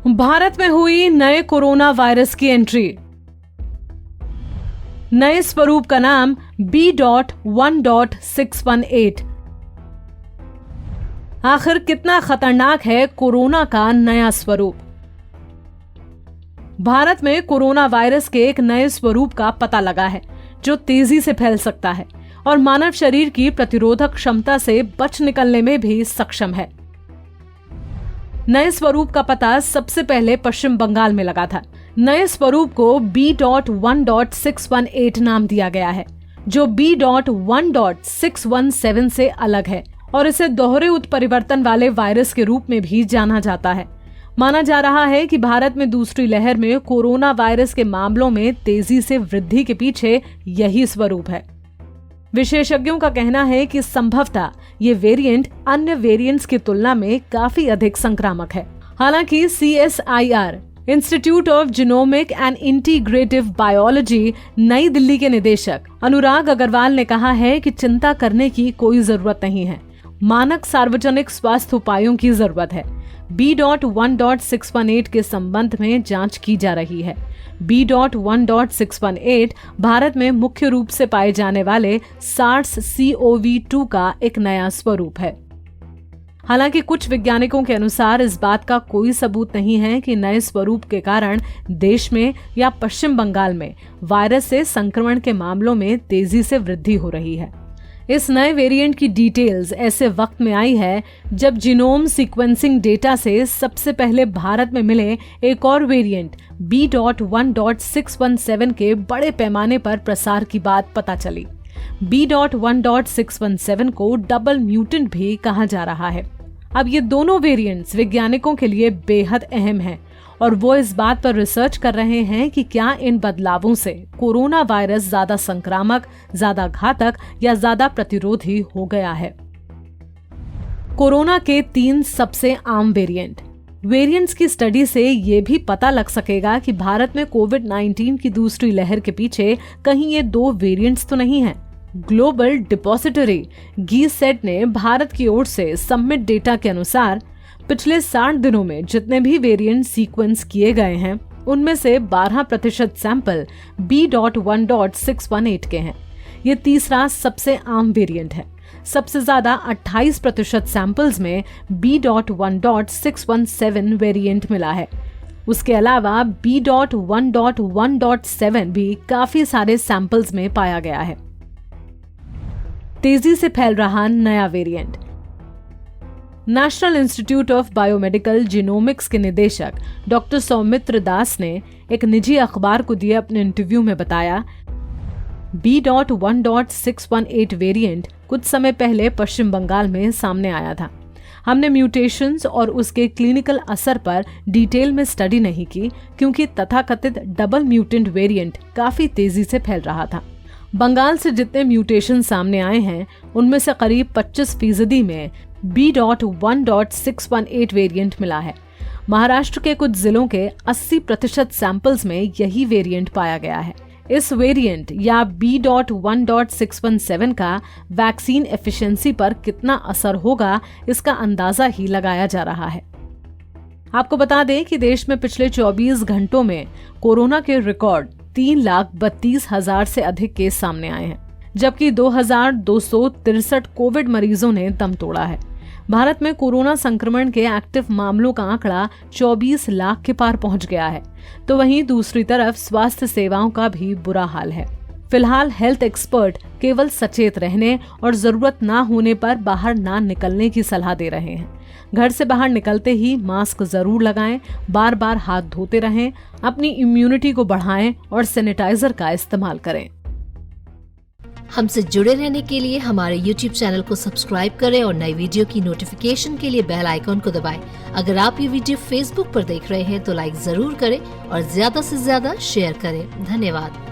भारत में हुई नए कोरोना वायरस की एंट्री। नए स्वरूप का नाम B.1.618। आखिर कितना खतरनाक है कोरोना का नया स्वरूप। भारत में कोरोना वायरस के एक नए स्वरूप का पता लगा है जो तेजी से फैल सकता है और मानव शरीर की प्रतिरोधक क्षमता से बच निकलने में भी सक्षम है। नए स्वरूप का पता सबसे पहले पश्चिम बंगाल में लगा था। नए स्वरूप को B.1.618 नाम दिया गया है, जो B.1.617 से अलग है और इसे दोहरे उत्परिवर्तन वाले वायरस के रूप में भी जाना जाता है। माना जा रहा है कि भारत में दूसरी लहर में कोरोना वायरस के मामलों में तेजी से वृद्धि के पीछे यही स्वरूप है। विशेषज्ञों का कहना है कि संभवतः ये वेरिएंट अन्य वेरिएंट्स की तुलना में काफी अधिक संक्रामक है। हालांकि CSIR institute of genomic and integrative biology नई दिल्ली के निदेशक अनुराग अग्रवाल ने कहा है कि चिंता करने की कोई जरूरत नहीं है, मानक सार्वजनिक स्वास्थ्य उपायों की जरूरत है। B.1.618 के संबंध में जांच की जा रही है। B.1.618 भारत में मुख्य रूप से पाए जाने वाले SARS-CoV-2 का एक नया स्वरूप है। हालांकि कुछ वैज्ञानिकों के अनुसार इस बात का कोई सबूत नहीं है कि नए स्वरूप के कारण देश में या पश्चिम बंगाल में वायरस से संक्रमण के मामलों में तेजी से वृद्धि हो रही है। इस नए वेरिएंट की डिटेल्स ऐसे वक्त में आई है जब जीनोम सीक्वेंसिंग डेटा से सबसे पहले भारत में मिले एक और वेरिएंट B.1.617 के बड़े पैमाने पर प्रसार की बात पता चली। B.1.617 को डबल म्यूटेंट भी कहा जा रहा है। अब ये दोनों वेरिएंट्स वैज्ञानिकों के लिए बेहद अहम हैं और वो इस बात पर रिसर्च कर रहे हैं कि क्या इन बदलावों से कोरोना वायरस ज्यादा संक्रामक, ज्यादा घातक या ज्यादा प्रतिरोधी हो गया है। कोरोना के 3 सबसे आम वेरिएंट्स की स्टडी से ये भी पता लग सकेगा कि भारत में कोविड-19 की दूसरी लहर के पीछे कहीं ये 2 वेरिएंट्स तो नहीं हैं। ग्लोबल डिपॉजिटरी GSET ने भारत की ओर से सबमिट डेटा के अनुसार पिछले 60 दिनों में जितने भी वेरिएंट सीक्वेंस किए गए हैं उनमें से 12% सैंपल B.1.618 के हैं। ये तीसरा सबसे आम वेरिएंट है। सबसे ज्यादा 28% सैंपल्स में B.1.617 वेरिएंट मिला है। उसके अलावा B.1.1.7 भी काफी सारे सैंपल्स में पाया गया है। तेजी से फैल रहा नया variant. National institute of biomedical genomics के निदेशक डॉक्टर सौमित्र दास ने एक निजी अखबार को दिए अपने इंटरव्यू में बताया, B.1.618 वेरिएंट कुछ समय पहले पश्चिम बंगाल में सामने आया था। हमने म्यूटेशंस और उसके क्लिनिकल असर पर डिटेल में स्टडी नहीं की क्योंकि तथाकथित डबल म्यूटेंट वेरिएंट काफी तेजी से फैल रहा था। बंगाल से जितने म्यूटेशन सामने आए हैं उनमें से करीब 25% में B.1.618 वेरिएंट मिला है। महाराष्ट्र के कुछ जिलों के 80% सैंपल्स में यही वेरिएंट पाया गया है। इस वेरिएंट या B.1.617 का वैक्सीन एफिशिएंसी पर कितना असर होगा इसका अंदाजा ही लगाया जा रहा है। आपको बता दें कि देश में पिछले 24 घंटों में कोरोना के रिकॉर्ड 3,32,000 से अधिक केस सामने आए हैं, जबकि 2,263 कोविड मरीजों ने दम तोड़ा है। भारत में कोरोना संक्रमण के एक्टिव मामलों का आंकड़ा 24 लाख के पार पहुंच गया है, तो वहीं दूसरी तरफ स्वास्थ्य सेवाओं का भी बुरा हाल है। फिलहाल हेल्थ एक्सपर्ट केवल सचेत रहने और जरूरत ना होने पर बाहर ना निकलने की सलाह दे रहे हैं। घर से बाहर निकलते ही मास्क जरूर लगाएं, बार बार हाथ धोते रहें, अपनी इम्यूनिटी को बढ़ाएं और सैनिटाइजर का इस्तेमाल करें। हमसे जुड़े रहने के लिए हमारे YouTube चैनल को सब्सक्राइब करें और नई वीडियो की नोटिफिकेशन के लिए बेल आइकॉन को दबाएं। अगर आप ये वीडियो Facebook पर देख रहे हैं तो लाइक जरूर करें और ज्यादा से ज्यादा शेयर करें। धन्यवाद।